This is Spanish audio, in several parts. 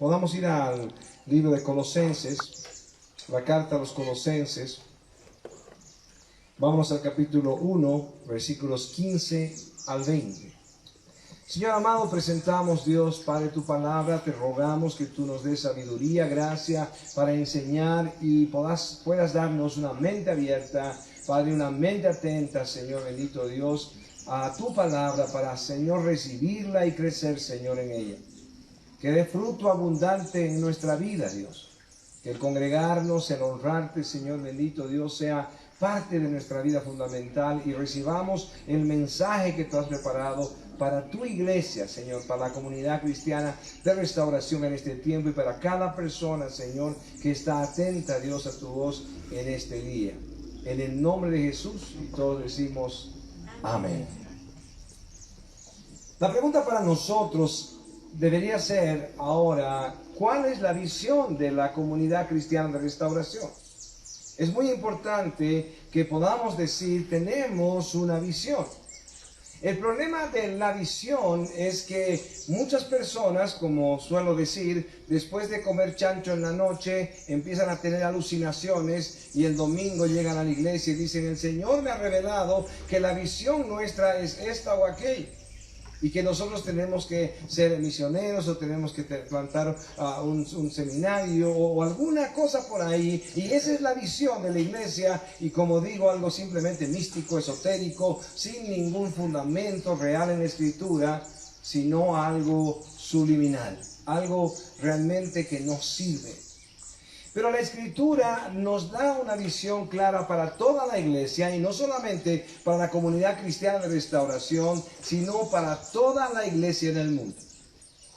podamos ir al libro de Colosenses, la carta a los Colosenses. Vamos al capítulo 1, versículos 15 al 20. Señor amado, presentamos, Dios, Padre, tu palabra. Te rogamos que tú nos des sabiduría, gracia para enseñar y puedas darnos una mente abierta, Padre, una mente atenta, Señor bendito Dios, a tu palabra para, Señor, recibirla y crecer, Señor, en ella. Que dé fruto abundante en nuestra vida, Dios. Que el congregarnos, el honrarte, Señor bendito Dios, sea parte de nuestra vida fundamental y recibamos el mensaje que tú has preparado para tu iglesia, Señor, para la comunidad cristiana de restauración en este tiempo y para cada persona, Señor, que está atenta, Dios, a tu voz en este día. En el nombre de Jesús, y todos decimos amén. La pregunta para nosotros debería ser ahora, ¿cuál es la visión de la comunidad cristiana de restauración? Es muy importante que podamos decir, tenemos una visión. El problema de la visión es que muchas personas, como suelo decir, después de comer chancho en la noche, empiezan a tener alucinaciones y el domingo llegan a la iglesia y dicen, el Señor me ha revelado que la visión nuestra es esta o aquella. Y que nosotros tenemos que ser misioneros o tenemos que plantar un seminario o alguna cosa por ahí. Y esa es la visión de la iglesia. Y como digo, algo simplemente místico, esotérico, sin ningún fundamento real en la escritura, sino algo subliminal. Algo realmente que no sirve. Pero la Escritura nos da una visión clara para toda la iglesia y no solamente para la comunidad cristiana de restauración, sino para toda la iglesia en el mundo.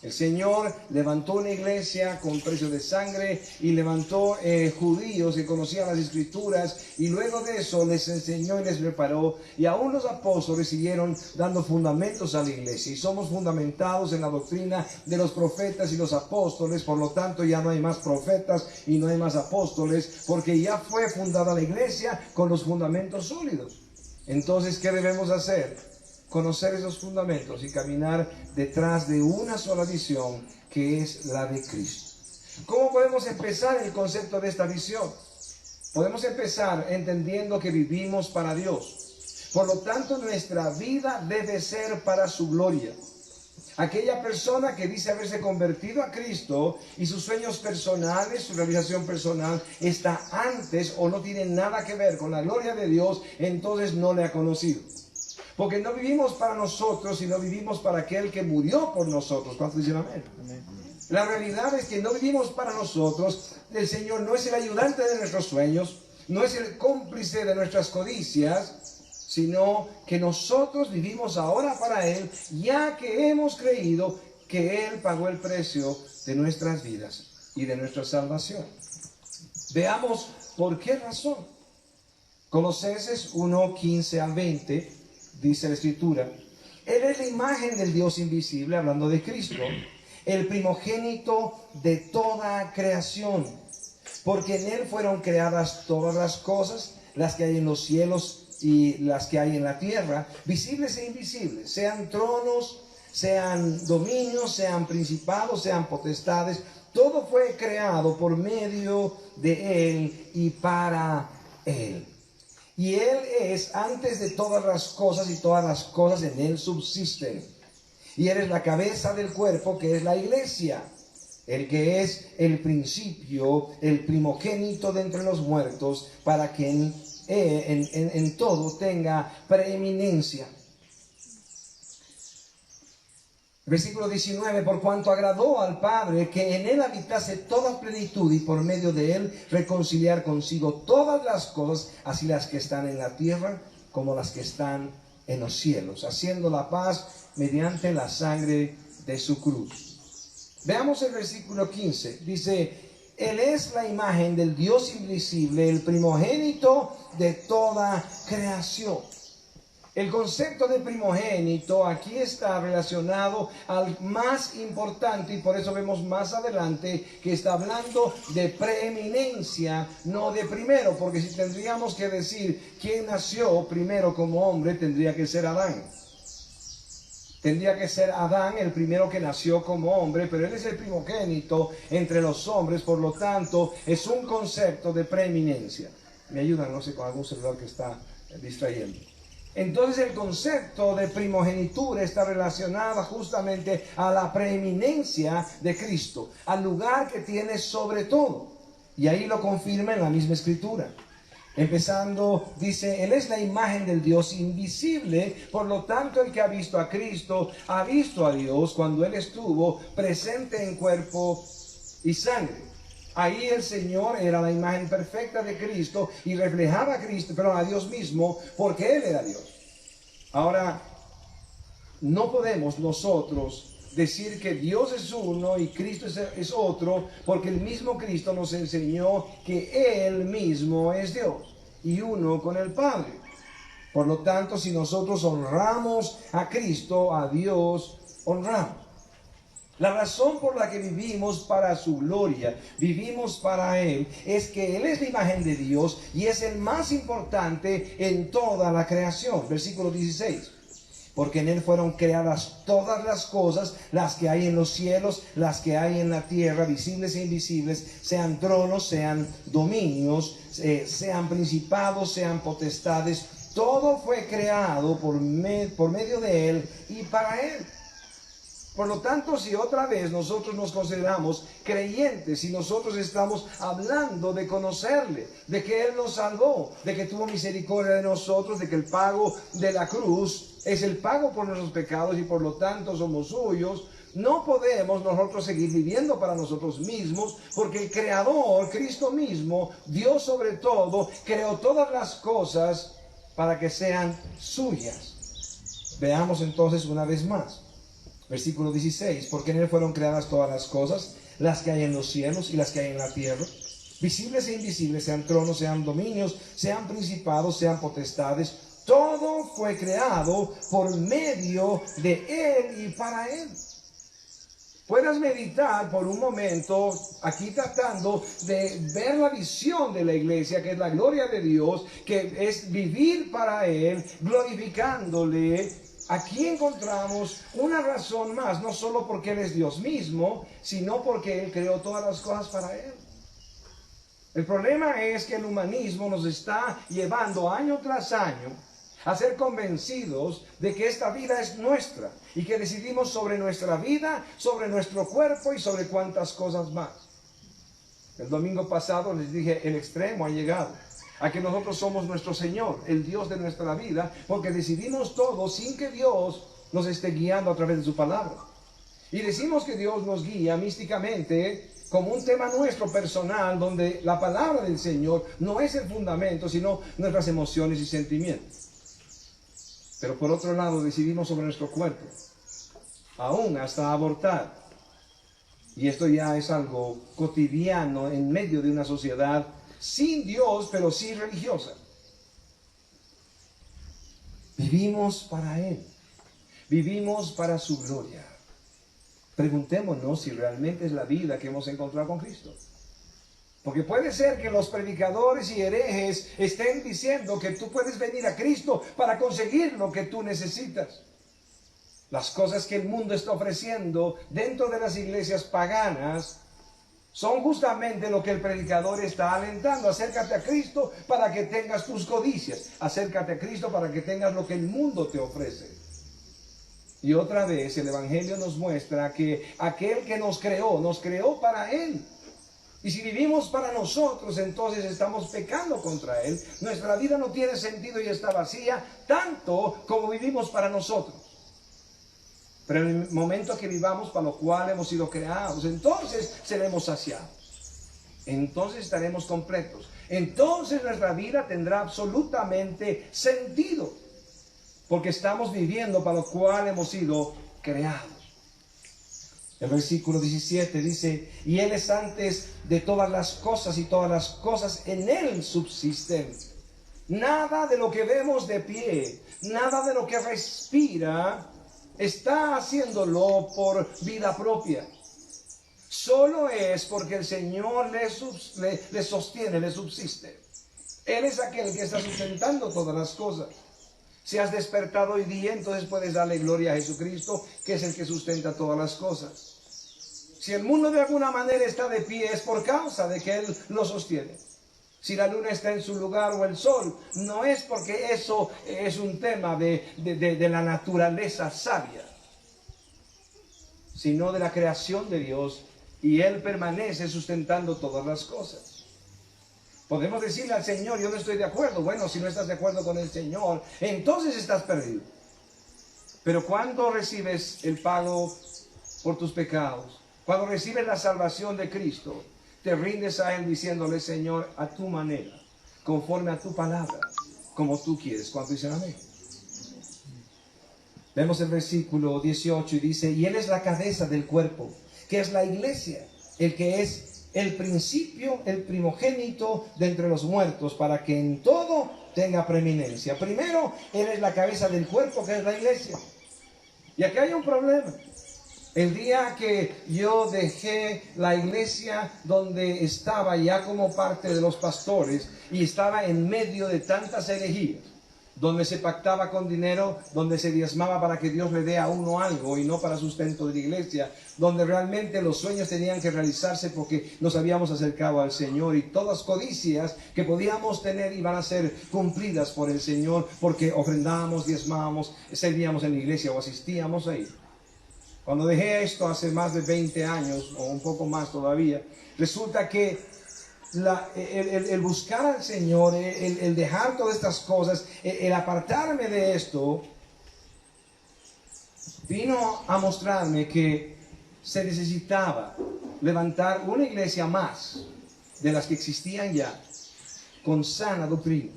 El Señor levantó una iglesia con precio de sangre y levantó judíos que conocían las Escrituras y luego de eso les enseñó y les preparó y aún los apóstoles siguieron dando fundamentos a la iglesia y somos fundamentados en la doctrina de los profetas y los apóstoles. Por lo tanto ya no hay más profetas y no hay más apóstoles porque ya fue fundada la iglesia con los fundamentos sólidos. Entonces, ¿qué debemos hacer? Conocer esos fundamentos y caminar detrás de una sola visión, que es la de Cristo. ¿Cómo podemos empezar el concepto de esta visión? Podemos empezar entendiendo que vivimos para Dios. Por lo tanto, nuestra vida debe ser para su gloria. Aquella persona que dice haberse convertido a Cristo y sus sueños personales, su realización personal, está antes o no tiene nada que ver con la gloria de Dios, entonces no le ha conocido. Porque no vivimos para nosotros, sino vivimos para aquel que murió por nosotros. ¿Cuántos dicen amén? Amén. La realidad es que no vivimos para nosotros. El Señor no es el ayudante de nuestros sueños, no es el cómplice de nuestras codicias, sino que nosotros vivimos ahora para Él, ya que hemos creído que Él pagó el precio de nuestras vidas y de nuestra salvación. Veamos por qué razón. Colosenses 1, 15 al 20. Dice la Escritura, Él es la imagen del Dios invisible, hablando de Cristo, el primogénito de toda creación, porque en Él fueron creadas todas las cosas, las que hay en los cielos y las que hay en la tierra, visibles e invisibles, sean tronos, sean dominios, sean principados, sean potestades, todo fue creado por medio de Él y para Él. Y Él es antes de todas las cosas y todas las cosas en Él subsisten. Y Él es la cabeza del cuerpo que es la iglesia. El que es el principio, el primogénito de entre los muertos, para que en todo tenga preeminencia. Versículo 19, por cuanto agradó al Padre que en Él habitase toda plenitud y por medio de Él reconciliar consigo todas las cosas, así las que están en la tierra como las que están en los cielos, haciendo la paz mediante la sangre de su cruz. Veamos el versículo 15, dice, Él es la imagen del Dios invisible, el primogénito de toda creación. El concepto de primogénito aquí está relacionado al más importante y por eso vemos más adelante que está hablando de preeminencia, no de primero, porque si tendríamos que decir quién nació primero como hombre, tendría que ser Adán. Tendría que ser Adán el primero que nació como hombre, pero él es el primogénito entre los hombres, por lo tanto es un concepto de preeminencia. Me ayudan, no sé, con algún celular que está distrayendo. Entonces el concepto de primogenitura está relacionado justamente a la preeminencia de Cristo, al lugar que tiene sobre todo. Y ahí lo confirma en la misma escritura. Empezando, dice, Él es la imagen del Dios invisible, por lo tanto el que ha visto a Cristo, ha visto a Dios cuando Él estuvo presente en cuerpo y sangre. Ahí el Señor era la imagen perfecta de Cristo y reflejaba a Cristo, pero a Dios mismo, porque Él era Dios. Ahora, no podemos nosotros decir que Dios es uno y Cristo es otro, porque el mismo Cristo nos enseñó que Él mismo es Dios y uno con el Padre. Por lo tanto, si nosotros honramos a Cristo, a Dios honramos. La razón por la que vivimos para su gloria, vivimos para Él, es que Él es la imagen de Dios y es el más importante en toda la creación. Versículo 16. Porque en Él fueron creadas todas las cosas, las que hay en los cielos, las que hay en la tierra, visibles e invisibles, sean tronos, sean dominios, sean principados, sean potestades. Todo fue creado por medio de Él y para Él. Por lo tanto, si otra vez nosotros nos consideramos creyentes, si nosotros estamos hablando de conocerle, de que Él nos salvó, de que tuvo misericordia de nosotros, de que el pago de la cruz es el pago por nuestros pecados y por lo tanto somos suyos, no podemos nosotros seguir viviendo para nosotros mismos, porque el Creador, Cristo mismo, Dios sobre todo, creó todas las cosas para que sean suyas. Veamos entonces una vez más. Versículo 16, porque en Él fueron creadas todas las cosas, las que hay en los cielos y las que hay en la tierra, visibles e invisibles, sean tronos, sean dominios, sean principados, sean potestades. Todo fue creado por medio de Él y para Él. Puedas meditar por un momento aquí tratando de ver la visión de la iglesia, que es la gloria de Dios, que es vivir para Él, glorificándole. Aquí encontramos una razón más, no solo porque Él es Dios mismo, sino porque Él creó todas las cosas para Él. El problema es que el humanismo nos está llevando año tras año a ser convencidos de que esta vida es nuestra y que decidimos sobre nuestra vida, sobre nuestro cuerpo y sobre cuantas cosas más. El domingo pasado les dije, el extremo ha llegado a que nosotros somos nuestro Señor, el Dios de nuestra vida, porque decidimos todo sin que Dios nos esté guiando a través de su palabra. Y decimos que Dios nos guía místicamente como un tema nuestro personal, donde la palabra del Señor no es el fundamento, sino nuestras emociones y sentimientos. Pero por otro lado decidimos sobre nuestro cuerpo, aún hasta abortar. Y esto ya es algo cotidiano en medio de una sociedad sin Dios, pero sí religiosa. Vivimos para Él. Vivimos para su gloria. Preguntémonos si realmente es la vida que hemos encontrado con Cristo. Porque puede ser que los predicadores y herejes estén diciendo que tú puedes venir a Cristo para conseguir lo que tú necesitas. Las cosas que el mundo está ofreciendo dentro de las iglesias paganas son justamente lo que el predicador está alentando. Acércate a Cristo para que tengas tus codicias. Acércate a Cristo para que tengas lo que el mundo te ofrece. Y otra vez el Evangelio nos muestra que aquel que nos creó para Él. Y si vivimos para nosotros, entonces estamos pecando contra Él. Nuestra vida no tiene sentido y está vacía, tanto como vivimos para nosotros. Pero en el momento que vivamos para lo cual hemos sido creados, entonces seremos saciados. Entonces estaremos completos. Entonces nuestra vida tendrá absolutamente sentido. Porque estamos viviendo para lo cual hemos sido creados. El versículo 17 dice, y Él es antes de todas las cosas y todas las cosas en Él subsisten. Nada de lo que vemos de pie, nada de lo que respira, está haciéndolo por vida propia. Solo es porque el Señor le sostiene, le subsiste. Él es aquel que está sustentando todas las cosas. Si has despertado hoy día, entonces puedes darle gloria a Jesucristo, que es el que sustenta todas las cosas. Si el mundo de alguna manera está de pie, es por causa de que Él lo sostiene. Si la luna está en su lugar o el sol, no es porque eso es un tema de la naturaleza sabia, sino de la creación de Dios, y Él permanece sustentando todas las cosas. Podemos decirle al Señor, yo no estoy de acuerdo. Bueno, si no estás de acuerdo con el Señor, entonces estás perdido. Pero cuando recibes el pago por tus pecados, cuando recibes la salvación de Cristo, te rindes a Él diciéndole, Señor, a tu manera, conforme a tu palabra, como tú quieres. ¿Cuánto dicen amén? Vemos el versículo 18 y dice, y Él es la cabeza del cuerpo, que es la iglesia, el que es el principio, el primogénito de entre los muertos, para que en todo tenga preeminencia. Primero, Él es la cabeza del cuerpo, que es la iglesia. Y aquí hay un problema. El día que yo dejé la iglesia donde estaba ya como parte de los pastores y estaba en medio de tantas herejías, donde se pactaba con dinero, donde se diezmaba para que Dios le dé a uno algo y no para sustento de la iglesia, donde realmente los sueños tenían que realizarse porque nos habíamos acercado al Señor, y todas codicias que podíamos tener iban a ser cumplidas por el Señor porque ofrendábamos, diezmábamos, servíamos en la iglesia o asistíamos ahí. Cuando dejé esto hace más de 20 años o un poco más todavía, resulta que el buscar al Señor, el dejar todas estas cosas, el apartarme de esto, vino a mostrarme que se necesitaba levantar una iglesia más de las que existían ya, con sana doctrina,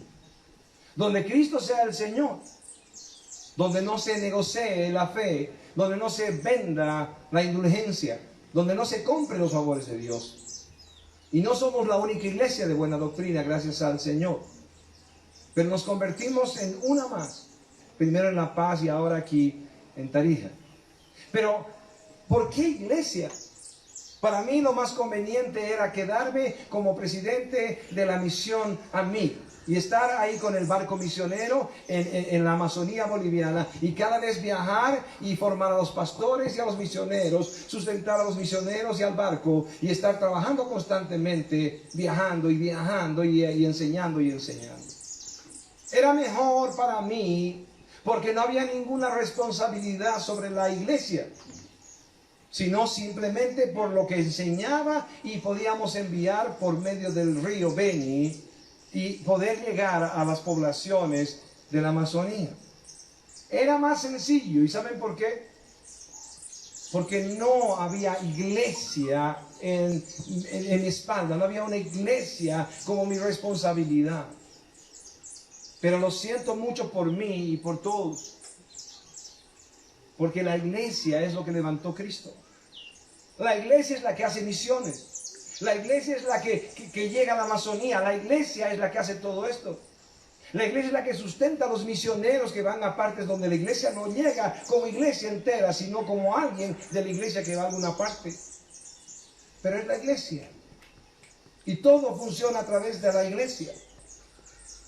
donde Cristo sea el Señor, donde no se negocie la fe, donde no se venda la indulgencia, donde no se compre los favores de Dios. Y no somos la única iglesia de buena doctrina, gracias al Señor, pero nos convertimos en una más, primero en La Paz y ahora aquí en Tarija. Pero, ¿por qué iglesia? Para mí lo más conveniente era quedarme como presidente de la misión AMIG y estar ahí con el barco misionero en la Amazonía boliviana, y cada vez viajar y formar a los pastores y a los misioneros, sustentar a los misioneros y al barco, y estar trabajando constantemente, viajando y enseñando y enseñando. Era mejor para mí porque no había ninguna responsabilidad sobre la iglesia, sino simplemente por lo que enseñaba, y podíamos enviar por medio del río Beni y poder llegar a las poblaciones de la Amazonía. Era más sencillo. ¿Y saben por qué? Porque no había iglesia en mi espalda, no había una iglesia como mi responsabilidad. Pero lo siento mucho por mí y por todos, porque la iglesia es lo que levantó Cristo. La iglesia es la que hace misiones. La iglesia es la que llega a la Amazonía. La iglesia es la que hace todo esto. La iglesia es la que sustenta a los misioneros que van a partes donde la iglesia no llega como iglesia entera, sino como alguien de la iglesia que va a alguna parte. Pero es la iglesia. Y todo funciona a través de la iglesia.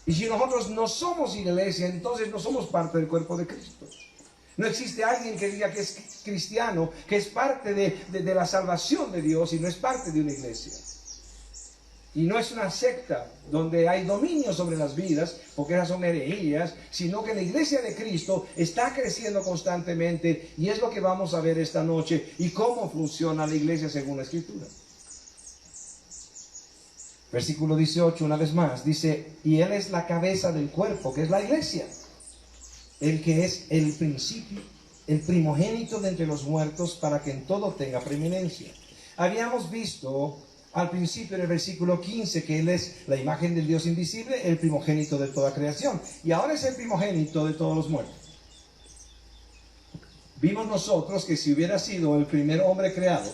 Y si nosotros no somos iglesia, entonces no somos parte del cuerpo de Cristo. No existe alguien que diga que es cristiano, que es parte de la salvación de Dios, y no es parte de una iglesia. Y no es una secta donde hay dominio sobre las vidas, porque esas son herejías, sino que la iglesia de Cristo está creciendo constantemente, y es lo que vamos a ver esta noche, y cómo funciona la iglesia según la Escritura. Versículo 18, una vez más, dice, y Él es la cabeza del cuerpo, que es la iglesia, el que es el principio, el primogénito de entre los muertos, para que en todo tenga preeminencia. Habíamos visto al principio en el versículo 15 que Él es la imagen del Dios invisible, el primogénito de toda creación, y ahora es el primogénito de todos los muertos. Vimos nosotros que si hubiera sido el primer hombre creado,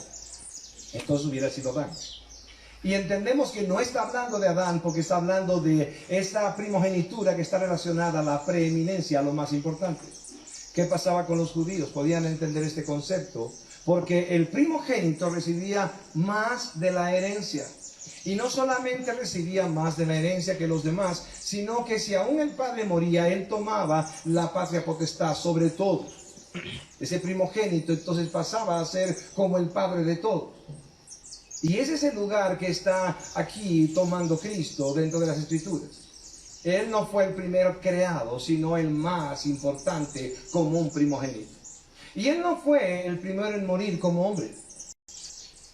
entonces hubiera sido Adán. Y entendemos que no está hablando de Adán, porque está hablando de esta primogenitura que está relacionada a la preeminencia, a lo más importante. ¿Qué pasaba con los judíos? Podían entender este concepto, porque el primogénito recibía más de la herencia. Y no solamente recibía más de la herencia que los demás, sino que si aún el padre moría, él tomaba la patria potestad sobre todos. Ese primogénito entonces pasaba a ser como el padre de todos. Y ese es el lugar que está aquí tomando Cristo dentro de las Escrituras. Él no fue el primero creado, sino el más importante como un primogénito. Y él no fue el primero en morir como hombre.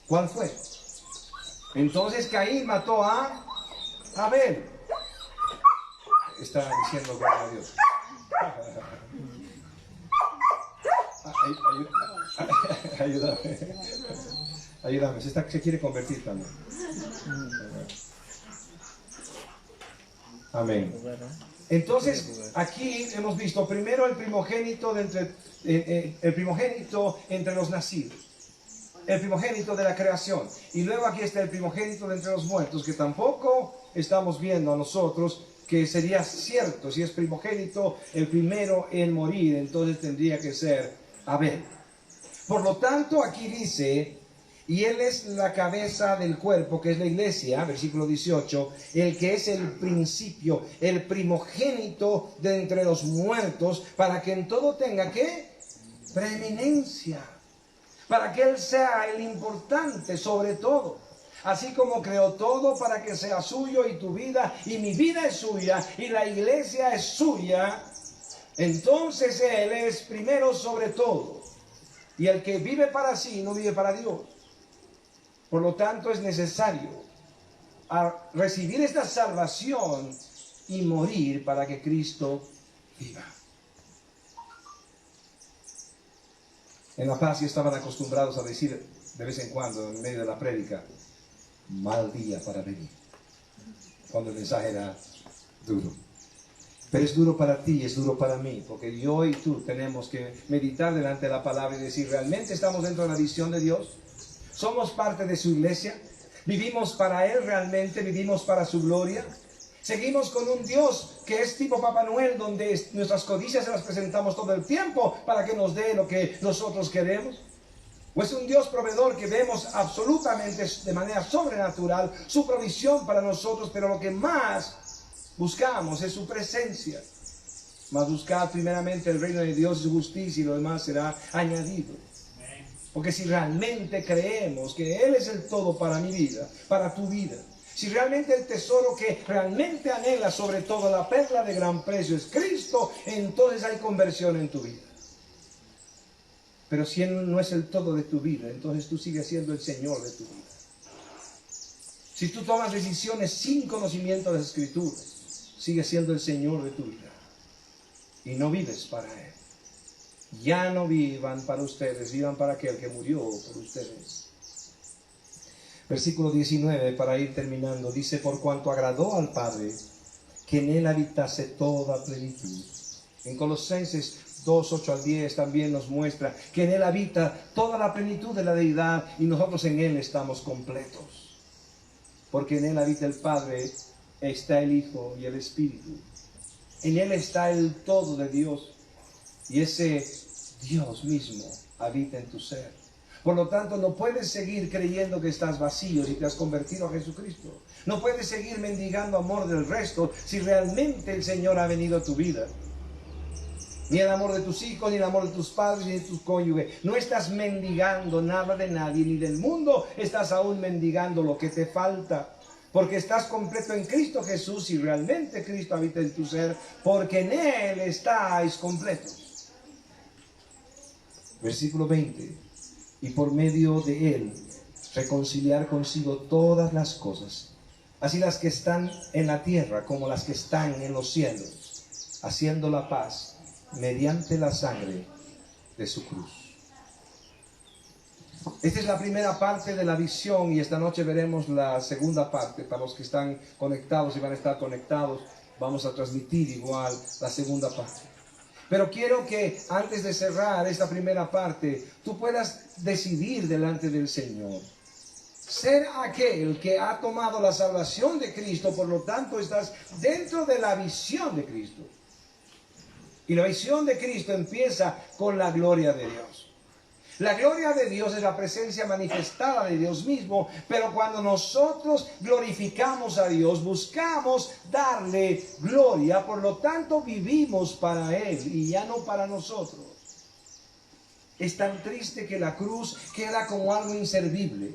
¿Cuál fue? Entonces Caín mató a Abel. Está diciendo gloria a Dios. Ayúdame. Ayúdame. Se quiere convertir también. Amén. Entonces, aquí hemos visto primero el primogénito entre los nacidos. El primogénito de la creación. Y luego aquí está el primogénito de entre los muertos, que tampoco estamos viendo a nosotros que sería cierto. Si es primogénito, el primero en morir, entonces tendría que ser Abel. Por lo tanto, aquí dice, y él es la cabeza del cuerpo, que es la iglesia, versículo 18, el que es el principio, el primogénito de entre los muertos, para que en todo tenga, ¿qué? Preeminencia. Para que Él sea el importante sobre todo. Así como creó todo para que sea suyo y tu vida y mi vida es suya y la iglesia es suya, entonces Él es primero sobre todo. Y el que vive para sí no vive para Dios. Por lo tanto es necesario recibir esta salvación y morir para que Cristo viva. En La Paz estaban acostumbrados a decir de vez en cuando, en medio de la prédica, mal día para venir, cuando el mensaje era duro. Pero es duro para ti, es duro para mí, porque yo y tú tenemos que meditar delante de la palabra y decir, ¿realmente estamos dentro de la visión de Dios? ¿Somos parte de su iglesia? ¿Vivimos para Él realmente? ¿Vivimos para su gloria? Seguimos con un Dios que es tipo Papá Noel, donde nuestras codicias se las presentamos todo el tiempo para que nos dé lo que nosotros queremos. O es un Dios proveedor que vemos absolutamente de manera sobrenatural su provisión para nosotros, pero lo que más buscamos es su presencia. Mas buscad primeramente el reino de Dios y su justicia y lo demás será añadido. Porque si realmente creemos que Él es el todo para mi vida, para tu vida, si realmente el tesoro que realmente anhela sobre todo la perla de gran precio es Cristo, entonces hay conversión en tu vida. Pero si Él no es el todo de tu vida, entonces tú sigues siendo el Señor de tu vida. Si tú tomas decisiones sin conocimiento de las Escrituras, sigues siendo el Señor de tu vida. Y no vives para Él. Ya no vivan para ustedes, vivan para aquel que murió por ustedes. Versículo 19, para ir terminando, dice, por cuanto agradó al Padre que en Él habitase toda plenitud. En Colosenses 2, 8 al 10 también nos muestra que en Él habita toda la plenitud de la deidad y nosotros en Él estamos completos. Porque en Él habita el Padre, está el Hijo y el Espíritu. En Él está el todo de Dios y ese Dios mismo habita en tu ser. Por lo tanto, no puedes seguir creyendo que estás vacío si te has convertido a Jesucristo. No puedes seguir mendigando amor del resto si realmente el Señor ha venido a tu vida. Ni el amor de tus hijos, ni el amor de tus padres, ni de tus cónyuges. No estás mendigando nada de nadie, ni del mundo. Estás aún mendigando lo que te falta. Porque estás completo en Cristo Jesús y realmente Cristo habita en tu ser. Porque en Él estáis completos. Versículo 20. Y por medio de Él reconciliar consigo todas las cosas, así las que están en la tierra como las que están en los cielos, haciendo la paz mediante la sangre de su cruz. Esta es la primera parte de la visión y esta noche veremos la segunda parte. Para los que están conectados y van a estar conectados, vamos a transmitir igual la segunda parte. Pero quiero que antes de cerrar esta primera parte, tú puedas decidir delante del Señor. Ser aquel que ha tomado la salvación de Cristo, por lo tanto estás dentro de la visión de Cristo. Y la visión de Cristo empieza con la gloria de Dios. La gloria de Dios es la presencia manifestada de Dios mismo, pero cuando nosotros glorificamos a Dios, buscamos darle gloria, por lo tanto vivimos para Él y ya no para nosotros. Es tan triste que la cruz queda como algo inservible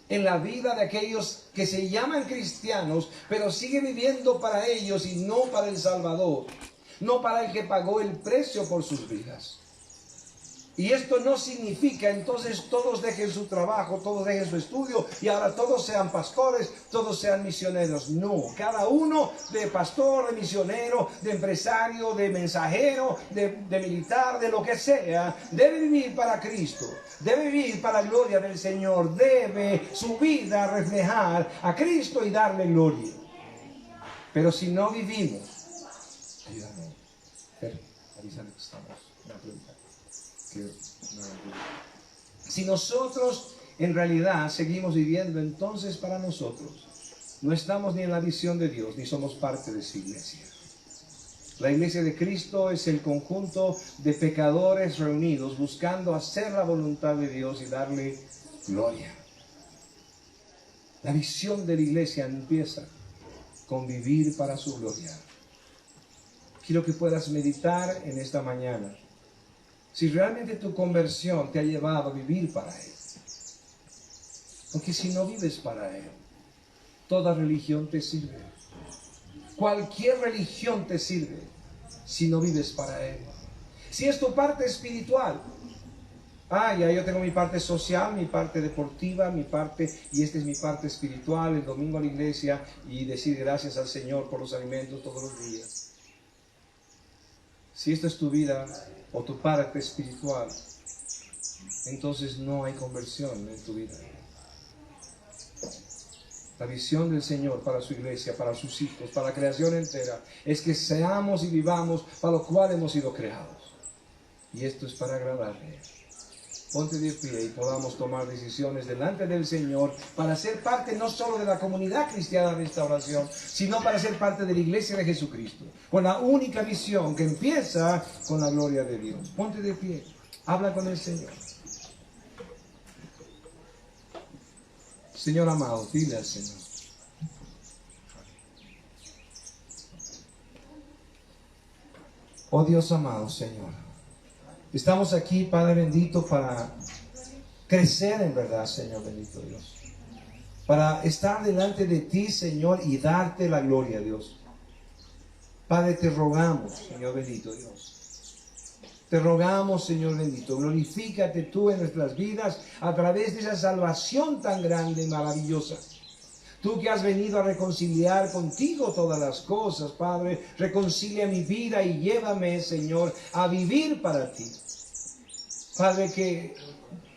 en la vida de aquellos que se llaman cristianos, pero siguen viviendo para ellos y no para el Salvador, no para el que pagó el precio por sus vidas. Y esto no significa entonces todos dejen su trabajo, todos dejen su estudio y ahora todos sean pastores, todos sean misioneros. No, cada uno de pastor, de misionero, de empresario, de mensajero, de militar, de lo que sea, debe vivir para Cristo, debe vivir para la gloria del Señor, debe su vida reflejar a Cristo y darle gloria. Pero si no vivimos, ayúdame, avísame que estamos, una pregunta. Si nosotros en realidad seguimos viviendo entonces para nosotros, no estamos ni en la visión de Dios, ni somos parte de su iglesia. La iglesia de Cristo es el conjunto de pecadores reunidos buscando hacer la voluntad de Dios y darle gloria. La visión de la iglesia empieza con vivir para su gloria. Quiero que puedas meditar en esta mañana si realmente tu conversión te ha llevado a vivir para Él. Porque si no vives para Él, toda religión te sirve. Cualquier religión te sirve si no vives para Él. Si es tu parte espiritual, ya yo tengo mi parte social, mi parte deportiva, y esta es mi parte espiritual, el domingo a la iglesia y decir gracias al Señor por los alimentos todos los días. Si esta es tu vida o tu parte espiritual, entonces no hay conversión en tu vida. La visión del Señor para su iglesia, para sus hijos, para la creación entera, es que seamos y vivamos para lo cual hemos sido creados. Y esto es para agradarle. Ponte de pie y podamos tomar decisiones delante del Señor para ser parte no solo de la comunidad cristiana de restauración, sino para ser parte de la iglesia de Jesucristo, con la única visión que empieza con la gloria de Dios. Ponte de pie, habla con el Señor. Señor amado, dile al Señor. Oh Dios amado, Señor. Estamos aquí, Padre bendito, para crecer en verdad, Señor bendito Dios. Para estar delante de ti, Señor, y darte la gloria, Dios. Padre, te rogamos, Señor bendito Dios. Te rogamos, Señor bendito, glorifícate tú en nuestras vidas a través de esa salvación tan grande y maravillosa. Tú que has venido a reconciliar contigo todas las cosas, Padre, reconcilia mi vida y llévame, Señor, a vivir para ti. Padre, que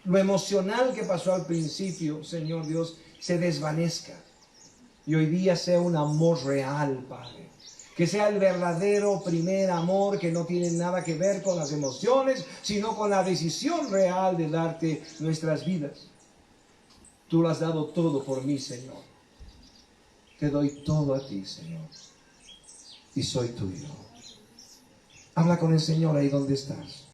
lo emocional que pasó al principio, Señor Dios, se desvanezca. Y hoy día sea un amor real, Padre. Que sea el verdadero primer amor que no tiene nada que ver con las emociones, sino con la decisión real de darte nuestras vidas. Tú lo has dado todo por mí, Señor. Te doy todo a ti, Señor, y soy tuyo. Habla con el Señor ahí donde estás.